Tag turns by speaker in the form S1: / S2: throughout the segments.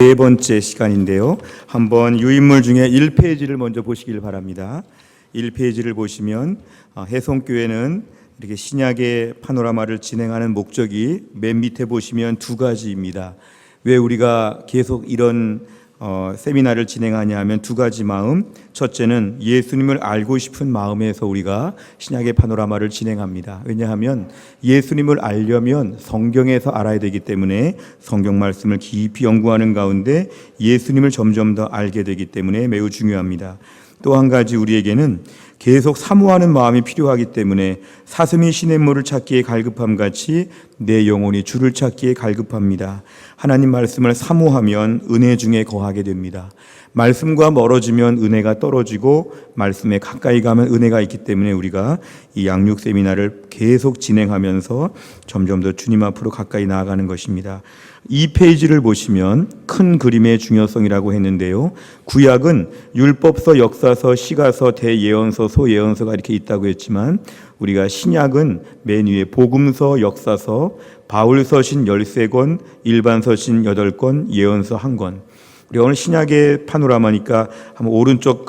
S1: 네 번째 시간인데요. 한번 유인물 중에 1페이지를 먼저 보시길 바랍니다. 1페이지를 보시면 해송교회는 이렇게 신약의 파노라마를 진행하는 목적이 맨 밑에 보시면 두 가지입니다. 왜 우리가 계속 이런 세미나를 진행하냐 하면 두 가지 마음. 첫째는 예수님을 알고 싶은 마음에서 우리가 신약의 파노라마를 진행합니다. 왜냐하면 예수님을 알려면 성경에서 알아야 되기 때문에 성경 말씀을 깊이 연구하는 가운데 예수님을 점점 더 알게 되기 때문에 매우 중요합니다. 또 한 가지 우리에게는 계속 사모하는 마음이 필요하기 때문에 사슴이 시냇물을 찾기에 갈급함 같이 내 영혼이 주를 찾기에 갈급합니다. 하나님 말씀을 사모하면 은혜 중에 거하게 됩니다. 말씀과 멀어지면 은혜가 떨어지고 말씀에 가까이 가면 은혜가 있기 때문에 우리가 이 양육 세미나를 계속 진행하면서 점점 더 주님 앞으로 가까이 나아가는 것입니다. 이 페이지를 보시면 큰 그림의 중요성이라고 했는데요. 구약은 율법서, 역사서, 시가서, 대예언서, 소예언서가 이렇게 있다고 했지만 우리가 신약은 맨 위에 복음서, 역사서, 바울서신 13권, 일반서신 8권, 예언서 1권. 우리 오늘 신약의 파노라마니까 한번 오른쪽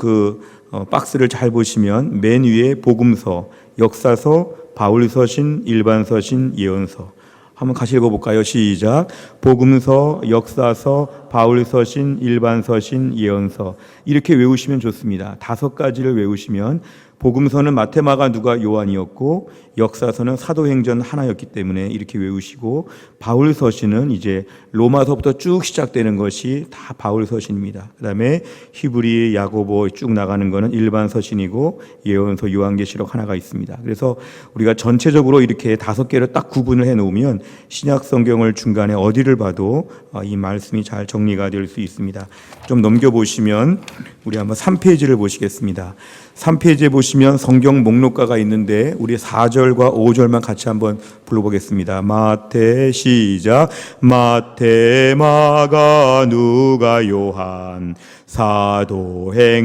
S1: 박스를 잘 보시면 맨 위에 복음서, 역사서, 바울서신, 일반서신, 예언서. 한번 같이 읽어볼까요? 시작. 복음서, 역사서, 바울서신, 일반서신, 예언서. 이렇게 외우시면 좋습니다. 5가지를 외우시면 복음서는 마태, 마가, 누가, 요한이었고 역사서는 사도행전 하나였기 때문에 이렇게 외우시고 바울서신은 이제 로마서부터 쭉 시작되는 것이 다 바울서신입니다. 그다음에 히브리, 야고보 쭉 나가는 것은 일반서신이고 예언서, 요한계시록 하나가 있습니다. 그래서 우리가 전체적으로 이렇게 5개로 딱 구분을 해놓으면 신약 성경을 중간에 어디를 봐도 이 말씀이 잘 정리가 될 수 있습니다. 좀 넘겨보시면 우리 한번 3페이지를 보시겠습니다. 3페이지에 보시면 성경 목록가가 있는데 우리 4절과 5절만 같이 한번 불러보겠습니다. 마태 시작. 마태, 마가, 누가, 요한, 사도행전,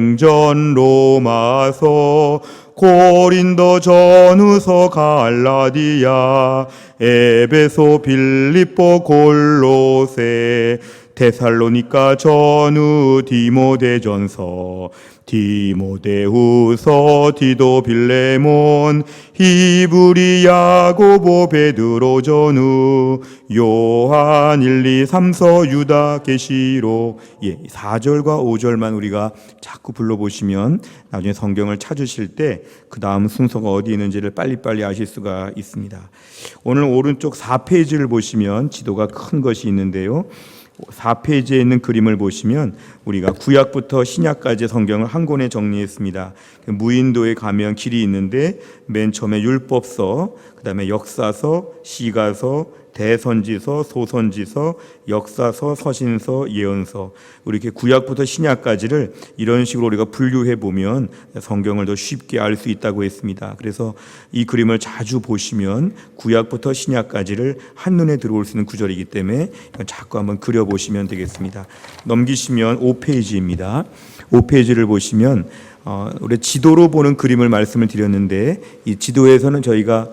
S1: 로마서, 고린도, 전후서, 갈라디아, 에베소, 빌립보, 골로새, 데살로니가, 전후, 디모데전서, 디모데후서, 디도, 빌레몬, 히브리, 야고보, 베드로, 전후, 요한, 1, 2, 3서, 유다, 계시록. 4절과 5절만 우리가 자꾸 불러보시면 나중에 성경을 찾으실 때 그 다음 순서가 어디 있는지를 빨리빨리 아실 수가 있습니다. 오늘 오른쪽 4페이지를 보시면 지도가 큰 것이 있는데요. 4페이지에 있는 그림을 보시면 우리가 구약부터 신약까지 성경을 한 권에 정리했습니다. 무인도에 가면 길이 있는데 맨 처음에 율법서, 그 다음에 역사서, 시가서, 대선지서, 소선지서, 역사서, 서신서, 예언서, 이렇게 구약부터 신약까지를 이런 식으로 우리가 분류해 보면 성경을 더 쉽게 알 수 있다고 했습니다. 그래서 이 그림을 자주 보시면 구약부터 신약까지를 한눈에 들어올 수 있는 구절이기 때문에 자꾸 한번 그려보시면 되겠습니다. 넘기시면 5페이지입니다. 5페이지를 보시면 우리 지도로 보는 그림을 말씀을 드렸는데 이 지도에서는 저희가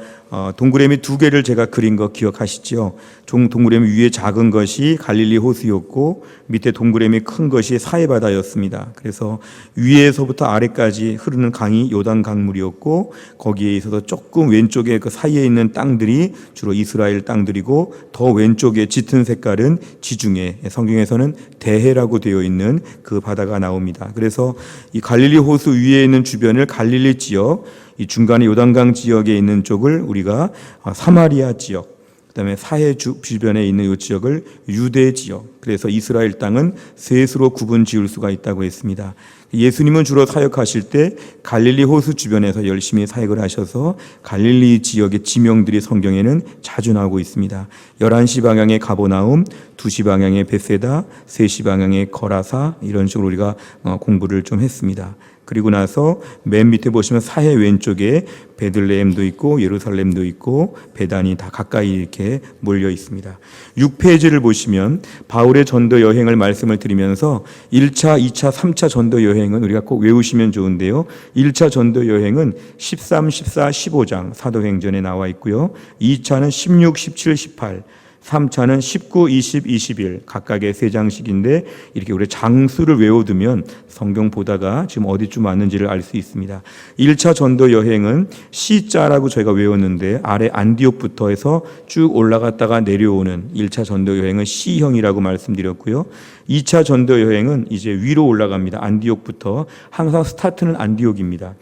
S1: 동그라미 2개를 제가 그린 거 기억하시죠? 동그라미 위에 작은 것이 갈릴리 호수였고 밑에 동그라미 큰 것이 사해바다였습니다. 그래서 위에서부터 아래까지 흐르는 강이 요단 강물이었고 거기에 있어서 조금 왼쪽에 그 사이에 있는 땅들이 주로 이스라엘 땅들이고 더 왼쪽에 짙은 색깔은 지중해, 성경에서는 대해라고 되어 있는 그 바다가 나옵니다. 그래서 이 갈릴리 호수 위에 있는 주변을 갈릴리 지역, 이 중간에 요단강 지역에 있는 쪽을 우리가 사마리아 지역, 그다음에 사해 주변에 있는 이 지역을 유대 지역. 그래서 이스라엘 땅은 셋으로 구분 지을 수가 있다고 했습니다. 예수님은 주로 사역하실 때 갈릴리 호수 주변에서 열심히 사역을 하셔서 갈릴리 지역의 지명들이 성경에는 자주 나오고 있습니다. 11시 방향의 가보나움, 2시 방향의 베세다, 3시 방향의 거라사, 이런 식으로 우리가 공부를 좀 했습니다. 그리고 나서 맨 밑에 보시면 사해 왼쪽에 베들레헴도 있고 예루살렘도 있고 베단이 다 가까이 이렇게 몰려 있습니다. 6페이지를 보시면 바울의 전도 여행을 말씀을 드리면서 1차, 2차, 3차 전도 여행은 우리가 꼭 외우시면 좋은데요. 1차 전도 여행은 13, 14, 15장 사도행전에 나와 있고요. 2차는 16, 17, 18 3차는 19, 20, 21 각각의 3장씩인데 이렇게 우리 장수를 외워두면 성경 보다가 지금 어디쯤 왔는지를 알 수 있습니다. 1차 전도 여행은 C자라고 저희가 외웠는데 아래 안디옥부터 해서 쭉 올라갔다가 내려오는 1차 전도 여행은 C형이라고 말씀드렸고요. 2차 전도 여행은 이제 위로 올라갑니다. 안디옥부터 항상 스타트는 안디옥입니다.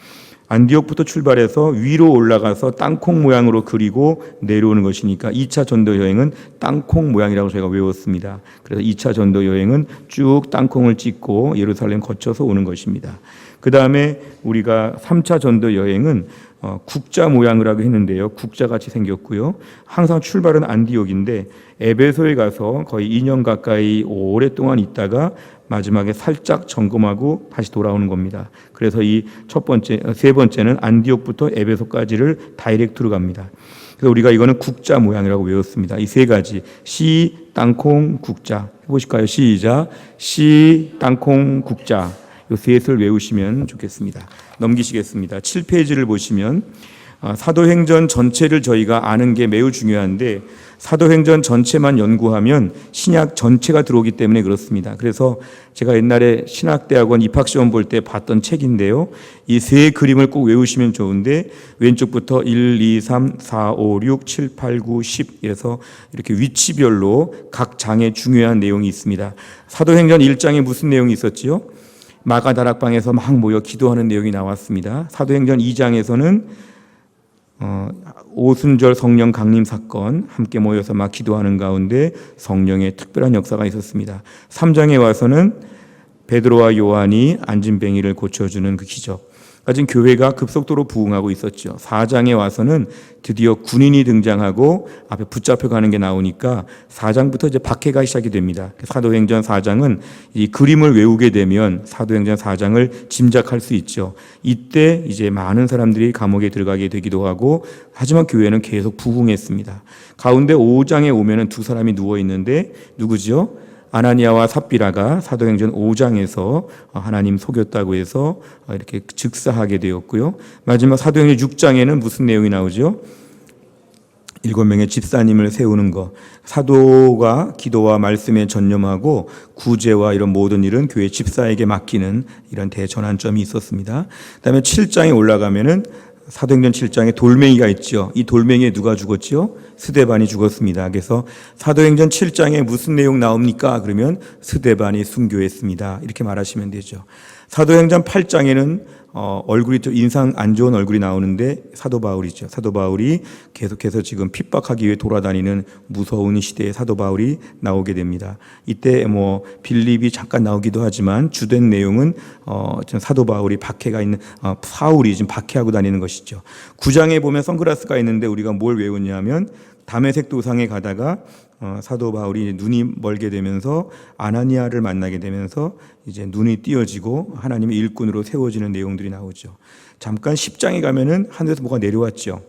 S1: 안디옥부터 출발해서 위로 올라가서 땅콩 모양으로 그리고 내려오는 것이니까 2차 전도 여행은 땅콩 모양이라고 저희가 외웠습니다. 그래서 2차 전도 여행은 쭉 땅콩을 찍고 예루살렘 거쳐서 오는 것입니다. 그 다음에 우리가 3차 전도 여행은 국자 모양이라고 했는데요. 국자같이 생겼고요. 항상 출발은 안디옥인데 에베소에 가서 거의 2년 가까이 오랫동안 있다가 마지막에 살짝 점검하고 다시 돌아오는 겁니다. 그래서 이 세 번째는 안디옥부터 에베소까지를 다이렉트로 갑니다. 그래서 우리가 이거는 국자 모양이라고 외웠습니다. 이 세 가지 시, 땅콩, 국자 해보실까요? 시작. 시, 땅콩, 국자. 이 셋을 외우시면 좋겠습니다. 넘기시겠습니다. 7페이지를 보시면 사도행전 전체를 저희가 아는 게 매우 중요한데 사도행전 전체만 연구하면 신약 전체가 들어오기 때문에 그렇습니다. 그래서 제가 옛날에 신학대학원 입학시험 볼 때 봤던 책인데요. 이 세 그림을 꼭 외우시면 좋은데 왼쪽부터 1, 2, 3, 4, 5, 6, 7, 8, 9, 10 이래서 이렇게 위치별로 각 장에 중요한 내용이 있습니다. 사도행전 1장에 무슨 내용이 있었지요? 마가다락방에서 막 모여 기도하는 내용이 나왔습니다. 사도행전 2장에서는 오순절 성령 강림 사건 함께 모여서 막 기도하는 가운데 성령의 특별한 역사가 있었습니다. 3장에 와서는 베드로와 요한이 안진뱅이를 고쳐주는 그 기적. 가진 교회가 급속도로 부흥하고 있었죠. 4장에 와서는 드디어 군인이 등장하고 앞에 붙잡혀가는 게 나오니까 4장부터 이제 박해가 시작이 됩니다. 사도행전 4장은 이 그림을 외우게 되면 사도행전 4장을 짐작할 수 있죠. 이때 이제 많은 사람들이 감옥에 들어가게 되기도 하고 하지만 교회는 계속 부흥했습니다. 가운데 5장에 오면은 두 사람이 누워 있는데 누구죠? 아나니아와 삽비라가 사도행전 5장에서 하나님 속였다고 해서 이렇게 즉사하게 되었고요. 마지막 사도행전 6장에는 무슨 내용이 나오죠? 7명의 집사님을 세우는 것. 사도가 기도와 말씀에 전념하고 구제와 이런 모든 일은 교회 집사에게 맡기는 이런 대전환점이 있었습니다. 그다음에 7장에 올라가면은 사도행전 7장에 돌멩이가 있죠. 이 돌멩이에 누가 죽었죠? 스데반이 죽었습니다. 그래서 사도행전 7장에 무슨 내용 나옵니까? 그러면 스데반이 순교했습니다. 이렇게 말하시면 되죠. 사도행전 8장에는 얼굴이 좀 인상 안 좋은 얼굴이 나오는데 사도 바울이죠. 사도 바울이 계속해서 지금 핍박하기 위해 돌아다니는 무서운 시대에 사도 바울이 나오게 됩니다. 이때 빌립이 잠깐 나오기도 하지만 주된 내용은 사도 바울이 박해가 있는 사울이 지금 박해하고 다니는 것이죠. 9장에 보면 선글라스가 있는데 우리가 뭘 외웠냐면 다메섹 도상에 가다가 사도 바울이 눈이 멀게 되면서 아나니아를 만나게 되면서 이제 눈이 띄어지고 하나님의 일꾼으로 세워지는 내용들이 나오죠. 잠깐 10장에 가면은 하늘에서 뭐가 내려왔죠.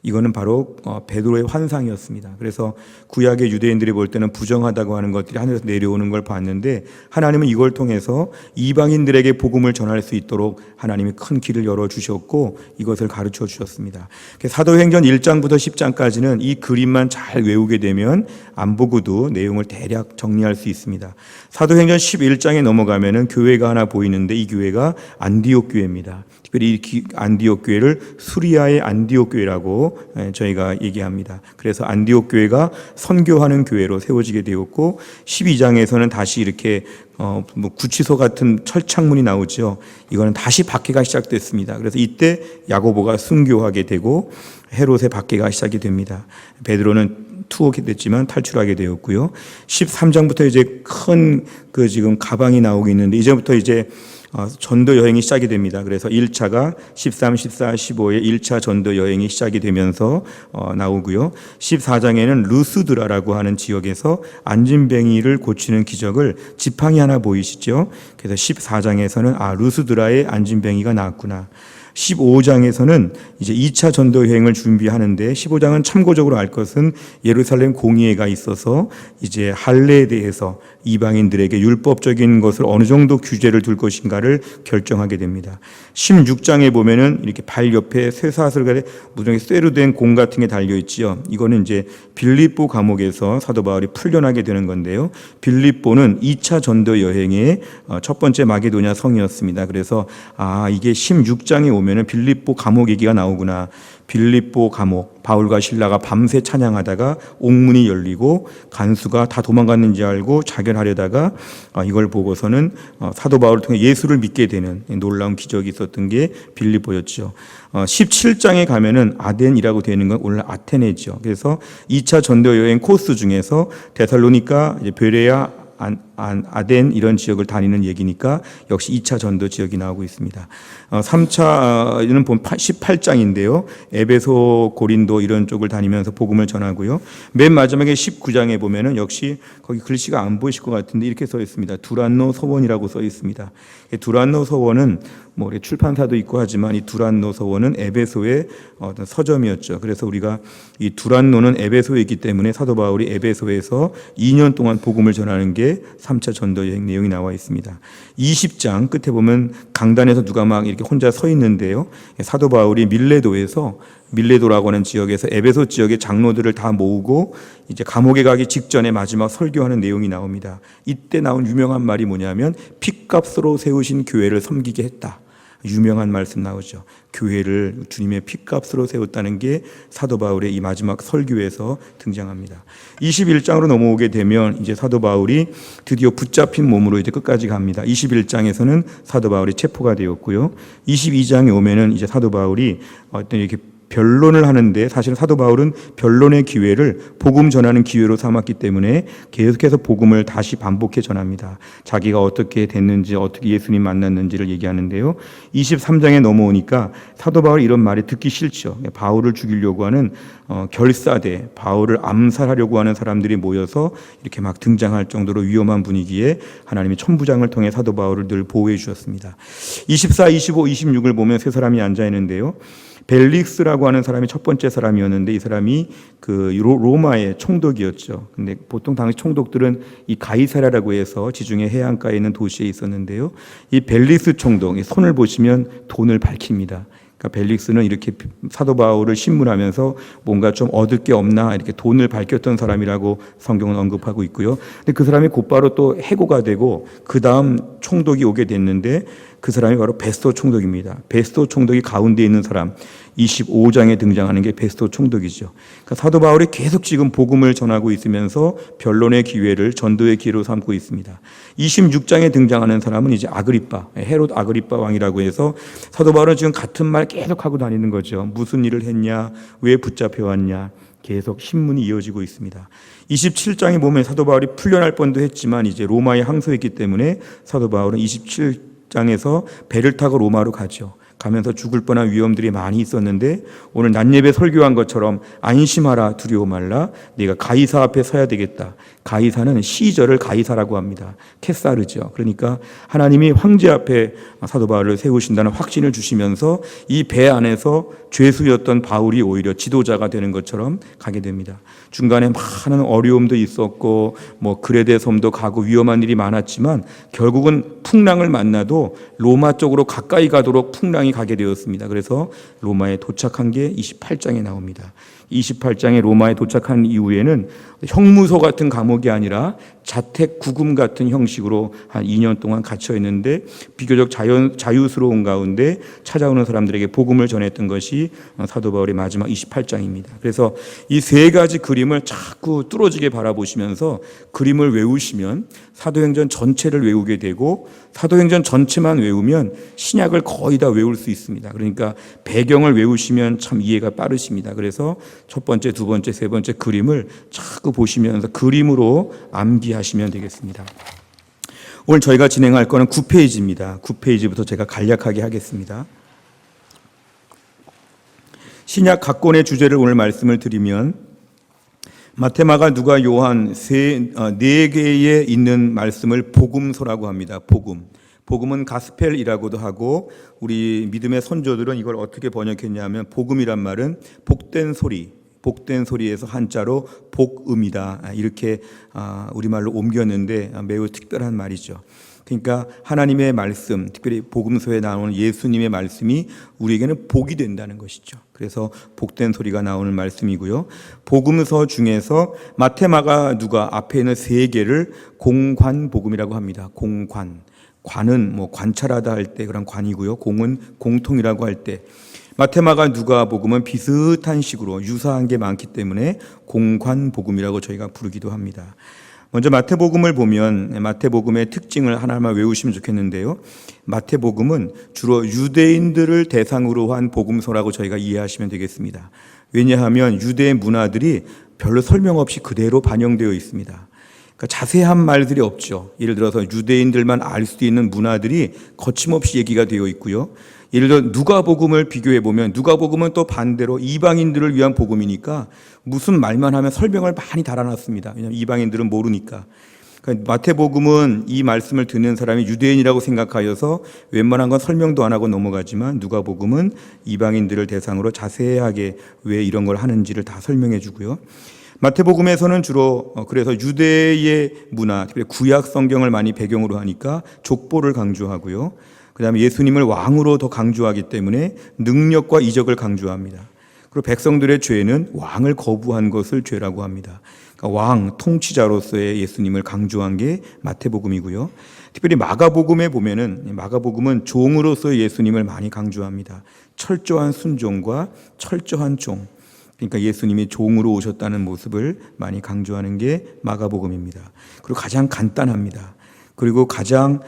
S1: 이거는 바로 베드로의 환상이었습니다. 그래서 구약의 유대인들이 볼 때는 부정하다고 하는 것들이 하늘에서 내려오는 걸 봤는데 하나님은 이걸 통해서 이방인들에게 복음을 전할 수 있도록 하나님이 큰 길을 열어주셨고 이것을 가르쳐 주셨습니다. 사도행전 1장부터 10장까지는 이 그림만 잘 외우게 되면 안 보고도 내용을 대략 정리할 수 있습니다. 사도행전 11장에 넘어가면은 교회가 하나 보이는데 이 교회가 안디옥 교회입니다. 특별히 이 안디옥 교회를 수리아의 안디옥 교회라고 저희가 얘기합니다. 그래서 안디옥 교회가 선교하는 교회로 세워지게 되었고 12장에서는 다시 이렇게 구치소 같은 철창문이 나오죠. 이거는 다시 박해가 시작됐습니다. 그래서 이때 야고보가 순교하게 되고 헤롯의 박해가 시작이 됩니다. 베드로는 투옥이 됐지만 탈출하게 되었고요. 13장부터 이제 큰 지금 가방이 나오고 있는데 이제부터 이제 전도 여행이 시작이 됩니다. 그래서 1차가 13, 14, 15에 1차 전도 여행이 시작이 되면서 나오고요. 14장에는 루스드라라고 하는 지역에서 안진뱅이를 고치는 기적을 지팡이 하나 보이시죠? 그래서 14장에서는 루스드라에 안진뱅이가 나왔구나. 15장에서는 이제 2차 전도 여행을 준비하는데 15장은 참고적으로 알 것은 예루살렘 공의회가 있어서 이제 할례에 대해서 이방인들에게 율법적인 것을 어느 정도 규제를 둘 것인가를 결정하게 됩니다. 16장에 보면은 이렇게 발 옆에 쇠사슬에 무정에 쇠로 된 공 같은 게 달려 있지요. 이거는 이제 빌립보 감옥에서 사도 바울이 풀려나게 되는 건데요. 빌립보는 2차 전도 여행의 첫 번째 마게도냐 성이었습니다. 그래서 이게 16장에 오면은 빌립보 감옥 얘기가 나오구나. 빌립보 감옥, 바울과 실라가 밤새 찬양하다가 옥문이 열리고 간수가 다 도망갔는지 알고 자결하려다가 이걸 보고서는 사도 바울을 통해 예수를 믿게 되는 놀라운 기적이 있었던 게 빌립보였죠. 17장에 가면은 아덴이라고 되는 건 원래 아테네죠. 그래서 2차 전도 여행 코스 중에서 데살로니가, 베레아, 아덴 이런 지역을 다니는 얘기니까 역시 2차 전도 지역이 나오고 있습니다. 3차는 보면 18장인데요. 에베소, 고린도 이런 쪽을 다니면서 복음을 전하고요. 맨 마지막에 19장에 보면은 역시 거기 글씨가 안 보이실 것 같은데 이렇게 써 있습니다. 두란노 서원이라고 써 있습니다. 두란노 서원은 뭐 출판사도 있고 하지만 이 두란노 서원은 에베소의 어떤 서점이었죠. 그래서 우리가 이 두란노는 에베소에 있기 때문에 사도 바울이 에베소에서 2년 동안 복음을 전하는 게 3차 전도 여행 내용이 나와 있습니다. 20장 끝에 보면 강단에서 누가 막 이렇게 혼자 서 있는데요. 사도 바울이 밀레도라고 하는 지역에서 에베소 지역의 장로들을 다 모으고 이제 감옥에 가기 직전에 마지막 설교하는 내용이 나옵니다. 이때 나온 유명한 말이 뭐냐면 핏값으로 세우신 교회를 섬기게 했다. 유명한 말씀 나오죠. 교회를 주님의 핏값으로 세웠다는 게 사도 바울의 이 마지막 설교에서 등장합니다. 21장으로 넘어오게 되면 이제 사도 바울이 드디어 붙잡힌 몸으로 이제 끝까지 갑니다. 21장에서는 사도 바울이 체포가 되었고요. 22장에 오면은 이제 사도 바울이 어떤 이렇게 변론을 하는데 사실은 사도 바울은 변론의 기회를 복음 전하는 기회로 삼았기 때문에 계속해서 복음을 다시 반복해 전합니다. 자기가 어떻게 됐는지 어떻게 예수님 만났는지를 얘기하는데요. 23장에 넘어오니까 사도 바울이 이런 말이 듣기 싫죠. 바울을 죽이려고 하는 결사대, 바울을 암살하려고 하는 사람들이 모여서 이렇게 막 등장할 정도로 위험한 분위기에 하나님이 천부장을 통해 사도 바울을 늘 보호해 주셨습니다. 24, 25, 26을 보면 세 사람이 앉아 있는데요. 벨릭스라고 하는 사람이 첫 번째 사람이었는데 이 사람이 그 로마의 총독이었죠. 근데 보통 당시 총독들은 이 가이사랴라고 해서 지중해 해안가에 있는 도시에 있었는데요. 이 벨릭스 총독, 손을 보시면 돈을 밝힙니다. 그러니까 벨릭스는 이렇게 사도 바울을 신문하면서 뭔가 좀 얻을 게 없나 이렇게 돈을 밝혔던 사람이라고 성경은 언급하고 있고요. 근데 그 사람이 곧바로 또 해고가 되고 그 다음 총독이 오게 됐는데 그 사람이 바로 베스도 총독입니다. 베스도 총독이 가운데 있는 사람 25장에 등장하는 게 베스도 총독이죠. 그러니까 사도 바울이 계속 지금 복음을 전하고 있으면서 변론의 기회를 전도의 기회로 삼고 있습니다. 26장에 등장하는 사람은 이제 아그리빠, 헤롯 아그리빠 왕이라고 해서 사도 바울은 지금 같은 말 계속 하고 다니는 거죠. 무슨 일을 했냐, 왜 붙잡혀 왔냐. 계속 신문이 이어지고 있습니다. 27장에 보면 사도 바울이 풀려날 뻔도 했지만 이제 로마에 항소했기 때문에 사도 바울은 27장에서 배를 타고 로마로 가죠. 가면서 죽을 뻔한 위험들이 많이 있었는데 오늘 낮예배 설교한 것처럼 안심하라 두려워 말라 네가 가이사 앞에 서야 되겠다. 가이사는 시절을 가이사라고 합니다. 케사르죠. 그러니까 하나님이 황제 앞에 사도 바울을 세우신다는 확신을 주시면서 이 배 안에서 죄수였던 바울이 오히려 지도자가 되는 것처럼 가게 됩니다. 중간에 많은 어려움도 있었고 뭐 그레데 섬도 가고 위험한 일이 많았지만 결국은 풍랑을 만나도 로마 쪽으로 가까이 가도록 풍랑이 가게 되었습니다. 그래서 로마에 도착한 게 28장에 나옵니다. 28장에 로마에 도착한 이후에는 형무소 같은 감옥이 아니라 자택 구금 같은 형식으로 한 2년 동안 갇혀 있는데 비교적 자유스러운 가운데 찾아오는 사람들에게 복음을 전했던 것이 사도 바울의 마지막 28장입니다. 그래서 이 세 가지 그림을 자꾸 뚫어지게 바라보시면서 그림을 외우시면 사도행전 전체를 외우게 되고 사도행전 전체만 외우면 신약을 거의 다 외울 수 있습니다. 그러니까 배경을 외우시면 참 이해가 빠르십니다. 그래서 첫 번째, 두 번째, 세 번째 그림을 자꾸 보시면서 그림으로 암기하시면 되겠습니다. 오늘 저희가 진행할 거는 9페이지입니다. 9페이지부터 제가 간략하게 하겠습니다. 신약 각권의 주제를 오늘 말씀을 드리면 마태, 마가, 누가, 요한 네 개에 있는 말씀을 복음서라고 합니다. 복음은 가스펠이라고도 하고 우리 믿음의 선조들은 이걸 어떻게 번역했냐면 복음이란 말은 복된 소리, 복된 소리에서 한자로 복음이다 이렇게 우리말로 옮겼는데 매우 특별한 말이죠. 그러니까 하나님의 말씀, 특별히 복음서에 나오는 예수님의 말씀이 우리에게는 복이 된다는 것이죠. 그래서 복된 소리가 나오는 말씀이고요. 복음서 중에서 마태, 마가, 누가 앞에 있는 세 개를 공관 복음이라고 합니다. 공관. 관은 뭐 관찰하다 할 때 그런 관이고요. 공은 공통이라고 할 때. 마태, 마가, 누가 복음은 비슷한 식으로 유사한 게 많기 때문에 공관 복음이라고 저희가 부르기도 합니다. 먼저 마태복음을 보면 마태복음의 특징을 하나만 외우시면 좋겠는데요. 마태복음은 주로 유대인들을 대상으로 한 복음서라고 저희가 이해하시면 되겠습니다. 왜냐하면 유대 문화들이 별로 설명 없이 그대로 반영되어 있습니다. 그러니까 자세한 말들이 없죠. 예를 들어서 유대인들만 알 수 있는 문화들이 거침없이 얘기가 되어 있고요. 예를 들어 누가복음을 비교해 보면 누가복음은 또 반대로 이방인들을 위한 복음이니까 무슨 말만 하면 설명을 많이 달아놨습니다. 왜냐하면 이방인들은 모르니까. 그러니까 마태복음은 이 말씀을 듣는 사람이 유대인이라고 생각하여서 웬만한 건 설명도 안 하고 넘어가지만 누가복음은 이방인들을 대상으로 자세하게 왜 이런 걸 하는지를 다 설명해 주고요. 마태복음에서는 주로 그래서 유대의 문화, 특히 구약 성경을 많이 배경으로 하니까 족보를 강조하고요. 그 다음에 예수님을 왕으로 더 강조하기 때문에 능력과 이적을 강조합니다. 그리고 백성들의 죄는 왕을 거부한 것을 죄라고 합니다. 그러니까 왕, 통치자로서의 예수님을 강조한 게 마태복음이고요. 특별히 마가복음에 보면은 마가복음은 종으로서의 예수님을 많이 강조합니다. 철저한 순종과 철저한 종. 그러니까 예수님이 종으로 오셨다는 모습을 많이 강조하는 게 마가복음입니다. 그리고 가장 간단합니다. 그리고 가장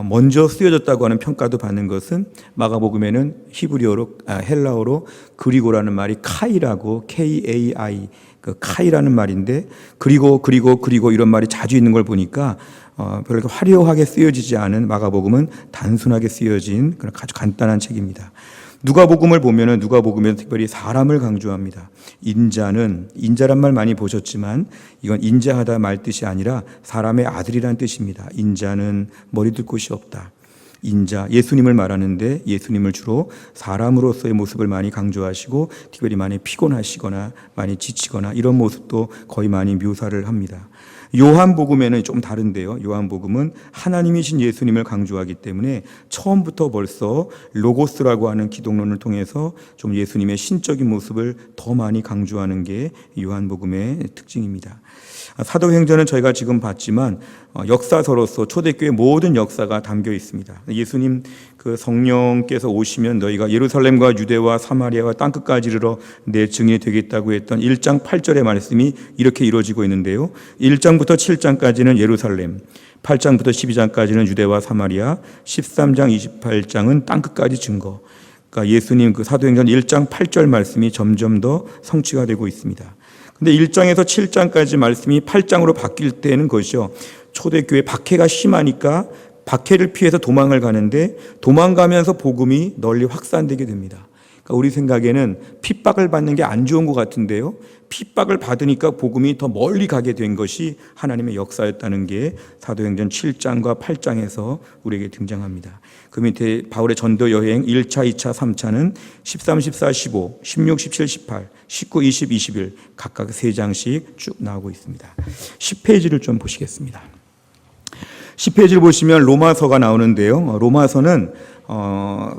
S1: 먼저 쓰여졌다고 하는 평가도 받는 것은 마가복음에는 히브리어로 헬라어로 그리고라는 말이 카이라고 K-A-I 그 카이라는 말인데 그리고 이런 말이 자주 있는 걸 보니까 별로 화려하게 쓰여지지 않은 마가복음은 단순하게 쓰여진 그런 아주 간단한 책입니다. 누가복음을 보면은 누가복음에는 특별히 사람을 강조합니다. 인자란 말 많이 보셨지만 이건 인자하다 말 뜻이 아니라 사람의 아들이란 뜻입니다. 인자는 머리 둘 곳이 없다. 인자, 예수님을 말하는데 예수님을 주로 사람으로서의 모습을 많이 강조하시고 특별히 많이 피곤하시거나 많이 지치거나 이런 모습도 거의 많이 묘사를 합니다. 요한복음에는 좀 다른데요. 요한복음은 하나님이신 예수님을 강조하기 때문에 처음부터 벌써 로고스라고 하는 기독론을 통해서 좀 예수님의 신적인 모습을 더 많이 강조하는 게 요한복음의 특징입니다. 사도행전은 저희가 지금 봤지만 역사서로서 초대교회 모든 역사가 담겨 있습니다. 예수님 그 성령께서 오시면 너희가 예루살렘과 유대와 사마리아와 땅끝까지 이르러 내 증인이 되겠다고 했던 1장 8절의 말씀이 이렇게 이루어지고 있는데요. 1장부터 7장까지는 예루살렘, 8장부터 12장까지는 유대와 사마리아, 13장 28장은 땅끝까지 증거. 그러니까 예수님 그 사도행전 1장 8절 말씀이 점점 더 성취가 되고 있습니다. 근데 1장에서 7장까지 말씀이 8장으로 바뀔 때는 것이요. 초대교회 박해가 심하니까 박해를 피해서 도망을 가는데 도망가면서 복음이 널리 확산되게 됩니다. 그러니까 우리 생각에는 핍박을 받는 게 안 좋은 것 같은데요. 핍박을 받으니까 복음이 더 멀리 가게 된 것이 하나님의 역사였다는 게 사도행전 7장과 8장에서 우리에게 등장합니다. 그 밑에 바울의 전도 여행 1차, 2차, 3차는 13, 14, 15, 16, 17, 18, 19, 20, 21 각각 3장씩 쭉 나오고 있습니다. 10페이지를 좀 보시겠습니다. 10페이지를 보시면 로마서가 나오는데요. 로마서는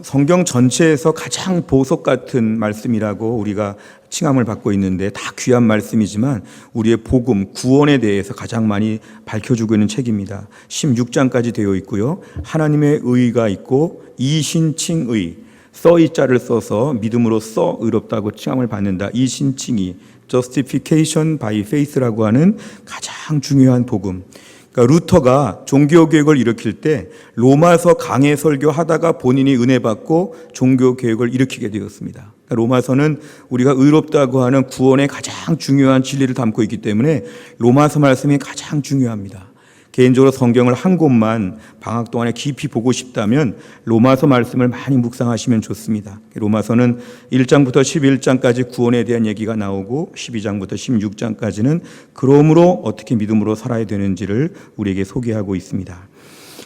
S1: 성경 전체에서 가장 보석 같은 말씀이라고 우리가 칭함을 받고 있는데 다 귀한 말씀이지만 우리의 복음, 구원에 대해서 가장 많이 밝혀주고 있는 책입니다. 16장까지 되어 있고요. 하나님의 의가 있고 이신칭의, 써이자를 써서 믿음으로써 의롭다고 칭함을 받는다. 이신칭의, justification by faith라고 하는 가장 중요한 복음. 그러니까 루터가 종교개혁을 일으킬 때 로마서 강해 설교하다가 본인이 은혜 받고 종교개혁을 일으키게 되었습니다. 그러니까 로마서는 우리가 의롭다고 하는 구원의 가장 중요한 진리를 담고 있기 때문에 로마서 말씀이 가장 중요합니다. 개인적으로 성경을 한 곳만 방학 동안에 깊이 보고 싶다면 로마서 말씀을 많이 묵상하시면 좋습니다. 로마서는 1장부터 11장까지 구원에 대한 얘기가 나오고 12장부터 16장까지는 그러므로 어떻게 믿음으로 살아야 되는지를 우리에게 소개하고 있습니다.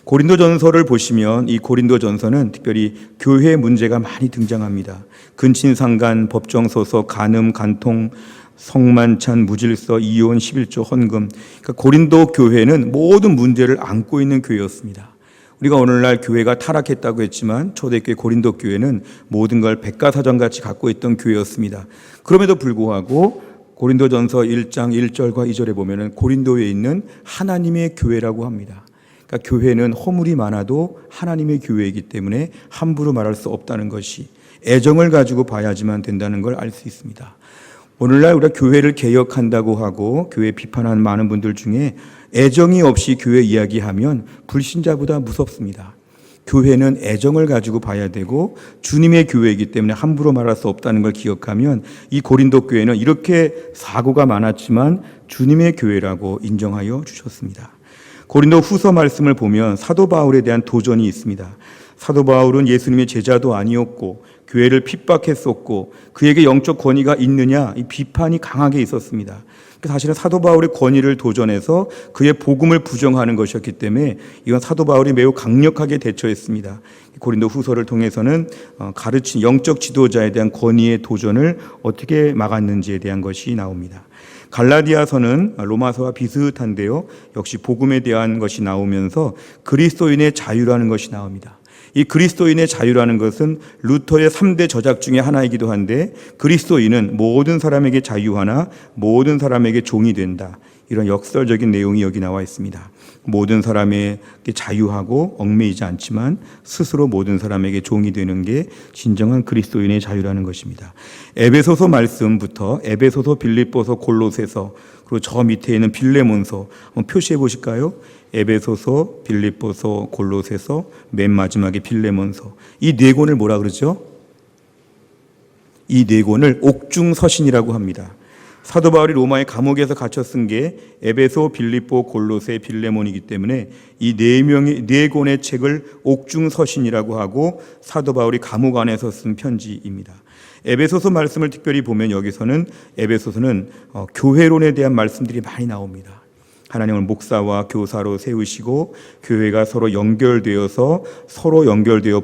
S1: 고린도전서를 보시면 이 고린도전서는 특별히 교회 문제가 많이 등장합니다. 근친상간, 법정소송, 간음, 간통, 성만찬, 무질서, 이혼, 11조, 헌금. 그러니까 고린도 교회는 모든 문제를 안고 있는 교회였습니다. 우리가 오늘날 교회가 타락했다고 했지만 초대교회 고린도 교회는 모든 걸 백과사전같이 갖고 있던 교회였습니다. 그럼에도 불구하고 고린도전서 1장 1절과 2절에 보면은 고린도에 있는 하나님의 교회라고 합니다. 그러니까 교회는 허물이 많아도 하나님의 교회이기 때문에 함부로 말할 수 없다는 것이, 애정을 가지고 봐야지만 된다는 걸 알 수 있습니다. 오늘날 우리가 교회를 개혁한다고 하고 교회 비판하는 많은 분들 중에 애정이 없이 교회 이야기하면 불신자보다 무섭습니다. 교회는 애정을 가지고 봐야 되고 주님의 교회이기 때문에 함부로 말할 수 없다는 걸 기억하면 이 고린도 교회는 이렇게 사고가 많았지만 주님의 교회라고 인정하여 주셨습니다. 고린도 후서 말씀을 보면 사도 바울에 대한 도전이 있습니다. 사도 바울은 예수님의 제자도 아니었고 교회를 핍박했었고 그에게 영적 권위가 있느냐, 이 비판이 강하게 있었습니다. 사실은 사도 바울의 권위를 도전해서 그의 복음을 부정하는 것이었기 때문에 이건 사도 바울이 매우 강력하게 대처했습니다. 고린도 후서를 통해서는 가르친 영적 지도자에 대한 권위의 도전을 어떻게 막았는지에 대한 것이 나옵니다. 갈라디아서는 로마서와 비슷한데요, 역시 복음에 대한 것이 나오면서 그리스도인의 자유라는 것이 나옵니다. 이 그리스도인의 자유라는 것은 루터의 3대 저작 중에 하나이기도 한데, 그리스도인은 모든 사람에게 자유하나 모든 사람에게 종이 된다, 이런 역설적인 내용이 여기 나와 있습니다. 모든 사람에게 자유하고 얽매이지 않지만 스스로 모든 사람에게 종이 되는 게 진정한 그리스도인의 자유라는 것입니다. 에베소서 말씀부터 에베소서, 빌립보서, 골로새서, 그리고 저 밑에 있는 빌레몬서 한번 표시해 보실까요? 에베소서, 빌립보서, 골로새서, 맨 마지막에 빌레몬서. 이 네 권을 뭐라 그러죠? 이 네 권을 옥중서신이라고 합니다. 사도 바울이 로마의 감옥에서 갇혀 쓴 게 에베소, 빌립보, 골로새, 빌레몬이기 때문에 이 네 권의 책을 옥중서신이라고 하고 사도 바울이 감옥 안에서 쓴 편지입니다. 에베소서 말씀을 특별히 보면 여기서는 에베소서는 교회론에 대한 말씀들이 많이 나옵니다. 하나님을 목사와 교사로 세우시고 교회가 서로 연결되어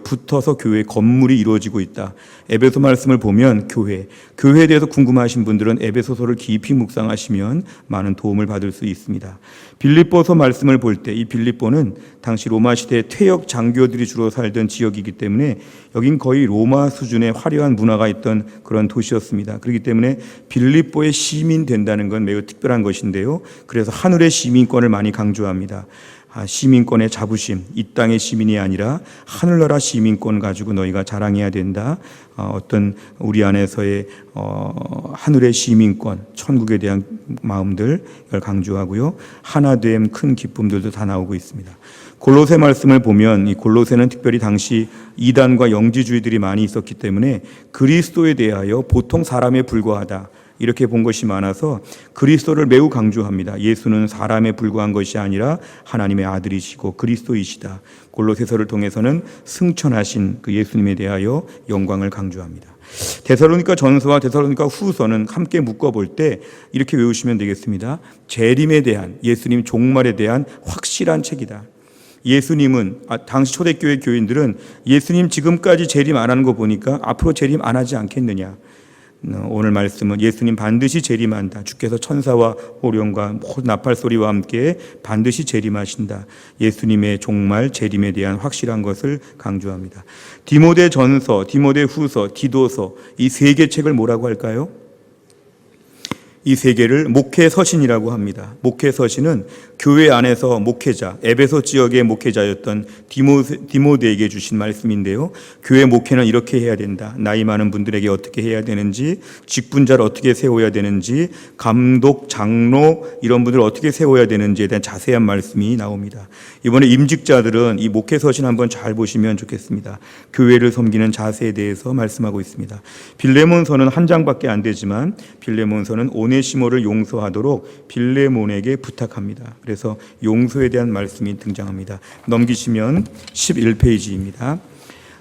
S1: 붙어서 교회 건물이 이루어지고 있다. 에베소 말씀을 보면 교회에 대해서 궁금하신 분들은 에베소서를 깊이 묵상하시면 많은 도움을 받을 수 있습니다. 빌립보서 말씀을 볼 때 이 빌립보는 당시 로마 시대의 퇴역 장교들이 주로 살던 지역이기 때문에 여긴 거의 로마 수준의 화려한 문화가 있던 그런 도시였습니다. 그렇기 때문에 빌립보의 시민 된다는 건 매우 특별한 것인데요, 그래서 하늘의 시민권을 많이 강조합니다. 시민권의 자부심, 이 땅의 시민이 아니라 하늘나라 시민권 가지고 너희가 자랑해야 된다. 어떤 우리 안에서의 하늘의 시민권, 천국에 대한 마음들을 강조하고요, 하나됨, 큰 기쁨들도 다 나오고 있습니다. 골로새 말씀을 보면 이 골로새는 특별히 당시 이단과 영지주의들이 많이 있었기 때문에 그리스도에 대하여 보통 사람에 불과하다, 이렇게 본 것이 많아서 그리스도를 매우 강조합니다. 예수는 사람에 불과한 것이 아니라 하나님의 아들이시고 그리스도이시다. 골로새서를 통해서는 승천하신 그 예수님에 대하여 영광을 강조합니다. 데살로니가 전서와 데살로니가 후서는 함께 묶어볼 때 이렇게 외우시면 되겠습니다. 재림에 대한, 예수님 종말에 대한 확실한 책이다. 예수님은, 당시 초대교회 교인들은 예수님 지금까지 재림 안 하는 거 보니까 앞으로 재림 안 하지 않겠느냐. 오늘 말씀은 예수님 반드시 재림한다. 주께서 천사와 오령과 모든 나팔 소리와 함께 반드시 재림하신다. 예수님의 종말 재림에 대한 확실한 것을 강조합니다. 디모데 전서, 디모데 후서, 디도서, 이 세 개 책을 뭐라고 할까요? 이 세 개를 목회서신이라고 합니다. 목회서신은 교회 안에서 목회자, 에베소 지역의 목회자였던 디모데에게 주신 말씀인데요, 교회 목회는 이렇게 해야 된다. 나이 많은 분들에게 어떻게 해야 되는지, 직분자를 어떻게 세워야 되는지, 감독, 장로 이런 분들을 어떻게 세워야 되는지에 대한 자세한 말씀이 나옵니다. 이번에 임직자들은 이 목회서신 한번 잘 보시면 좋겠습니다. 교회를 섬기는 자세에 대해서 말씀하고 있습니다. 빌레몬서는 한 장밖에 안 되지만 빌레몬서는 오네시모를 용서하도록 빌레몬에게 부탁합니다. 그래서 용서에 대한 말씀이 등장합니다. 넘기시면 11페이지입니다.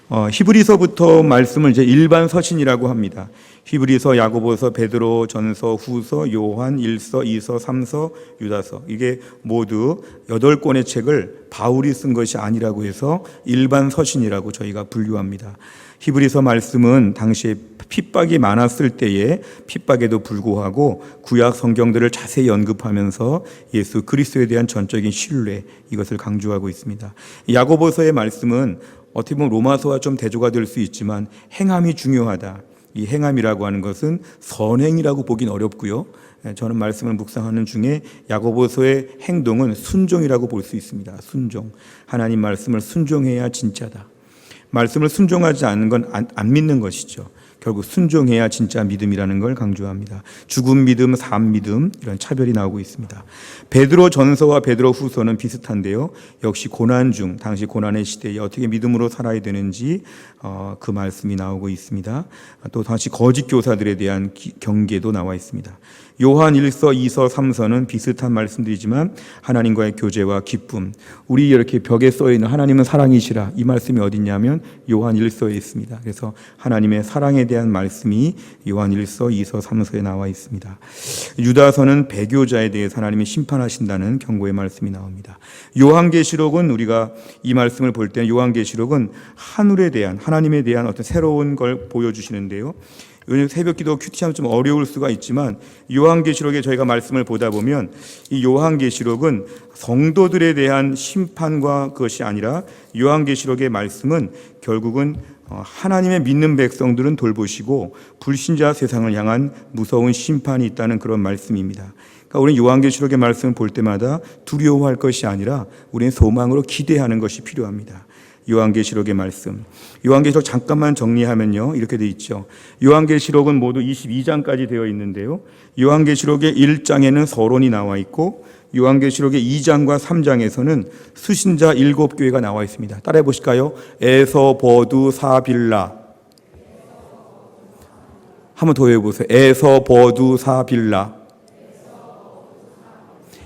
S1: 히브리서부터 말씀을 이제 일반 서신이라고 합니다. 히브리서, 야고보서, 베드로, 전서, 후서, 요한, 1서, 2서, 3서, 유다서, 이게 모두 8권의 책을 바울이 쓴 것이 아니라고 해서 일반 서신이라고 저희가 분류합니다. 히브리서 말씀은 당시에 핍박이 많았을 때에 핍박에도 불구하고 구약 성경들을 자세히 언급하면서 예수 그리스도에 대한 전적인 신뢰, 이것을 강조하고 있습니다. 야고보서의 말씀은 어떻게 보면 로마서와 좀 대조가 될 수 있지만 행함이 중요하다. 이 행함이라고 하는 것은 선행이라고 보긴 어렵고요. 저는 말씀을 묵상하는 중에 야고보서의 행동은 순종이라고 볼 수 있습니다. 순종. 하나님 말씀을 순종해야 진짜다. 말씀을 순종하지 않는 건 안 믿는 것이죠. 결국 순종해야 진짜 믿음이라는 걸 강조합니다. 죽은 믿음, 산 믿음, 이런 차별이 나오고 있습니다. 베드로 전서와 베드로 후서는 비슷한데요. 역시 고난 중, 당시 고난의 시대에 어떻게 믿음으로 살아야 되는지 그 말씀이 나오고 있습니다. 또 당시 거짓 교사들에 대한 경계도 나와 있습니다. 요한 1서, 2서, 3서는 비슷한 말씀들이지만 하나님과의 교제와 기쁨, 우리 이렇게 벽에 써있는 하나님은 사랑이시라, 이 말씀이 어딨냐면 요한 1서에 있습니다. 그래서 하나님의 사랑에 대한 말씀이 요한 1서, 2서, 3서에 나와 있습니다. 유다서는 배교자에 대해서 하나님이 심판하신다는 경고의 말씀이 나옵니다. 요한계시록은 우리가 이 말씀을 볼 때 요한계시록은 하늘에 대한, 하나님에 대한 어떤 새로운 걸 보여주시는데요. 새벽기도 큐티하면 좀 어려울 수가 있지만 요한계시록에 저희가 말씀을 보다 보면 이 요한계시록은 성도들에 대한 심판과 그것이 아니라 요한계시록의 말씀은 결국은 하나님의 믿는 백성들은 돌보시고 불신자 세상을 향한 무서운 심판이 있다는 그런 말씀입니다. 그러니까 우리는 요한계시록의 말씀을 볼 때마다 두려워할 것이 아니라 우리는 소망으로 기대하는 것이 필요합니다. 요한계시록의 말씀. 요한계시록 잠깐만 정리하면요, 이렇게 되어 있죠. 요한계시록은 모두 22장까지 되어 있는데요. 요한계시록의 1장에는 서론이 나와 있고 요한계시록의 2장과 3장에서는 수신자 7교회가 나와 있습니다. 따라해 보실까요? 에서, 버두, 사빌라. 한번 더 해보세요. 에서, 버두, 사빌라.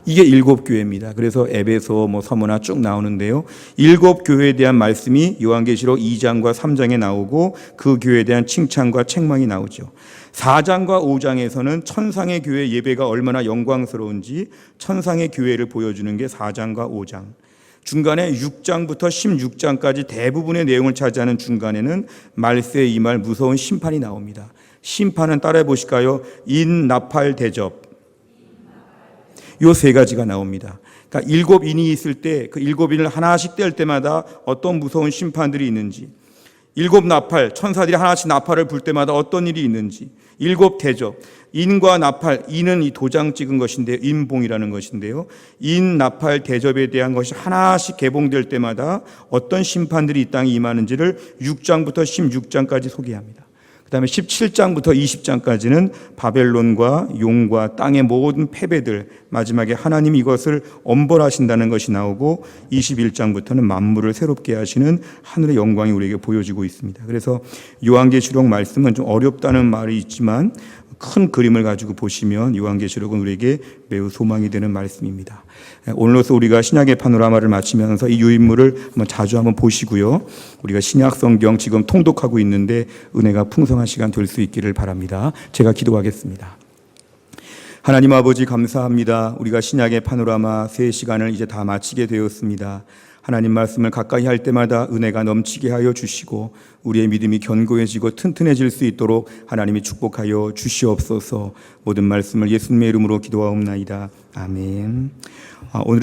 S1: 이게 7교회입니다. 그래서 에베소, 서머나 쭉 나오는데요. 7교회에 대한 말씀이 요한계시록 2장과 3장에 나오고 그 교회에 대한 칭찬과 책망이 나오죠. 4장과 5장에서는 천상의 교회 예배가 얼마나 영광스러운지 천상의 교회를 보여주는 게 4장과 5장. 중간에 6장부터 16장까지 대부분의 내용을 차지하는 중간에는 말세에 임할 무서운 심판이 나옵니다. 심판은 따라해 보실까요? 인나팔 대접. 요 3가지가 나옵니다. 그러니까 7인이 있을 때 그 7인을 하나씩 뗄 때마다 어떤 무서운 심판들이 있는지, 7나팔, 천사들이 하나씩 나팔을 불 때마다 어떤 일이 있는지, 7 대접, 인과 나팔, 인은 이 도장 찍은 것인데 인봉이라는 것인데요. 인, 나팔, 대접에 대한 것이 하나씩 개봉될 때마다 어떤 심판들이 이 땅에 임하는지를 6장부터 16장까지 소개합니다. 그 다음에 17장부터 20장까지는 바벨론과 용과 땅의 모든 패배들, 마지막에 하나님이 이것을 엄벌하신다는 것이 나오고 21장부터는 만물을 새롭게 하시는 하늘의 영광이 우리에게 보여지고 있습니다. 그래서 요한계시록 말씀은 좀 어렵다는 말이 있지만 큰 그림을 가지고 보시면 요한계시록은 우리에게 매우 소망이 되는 말씀입니다. 오늘로서 우리가 신약의 파노라마를 마치면서 이 유인물을 자주 한번 보시고요. 우리가 신약 성경 지금 통독하고 있는데 은혜가 풍성한 시간 될 수 있기를 바랍니다. 제가 기도하겠습니다. 하나님 아버지 감사합니다. 우리가 신약의 파노라마 3시간을 이제 다 마치게 되었습니다. 하나님 말씀을 가까이 할 때마다 은혜가 넘치게 하여 주시고 우리의 믿음이 견고해지고 튼튼해질 수 있도록 하나님이 축복하여 주시옵소서. 모든 말씀을 예수님의 이름으로 기도하옵나이다. 아멘. 오늘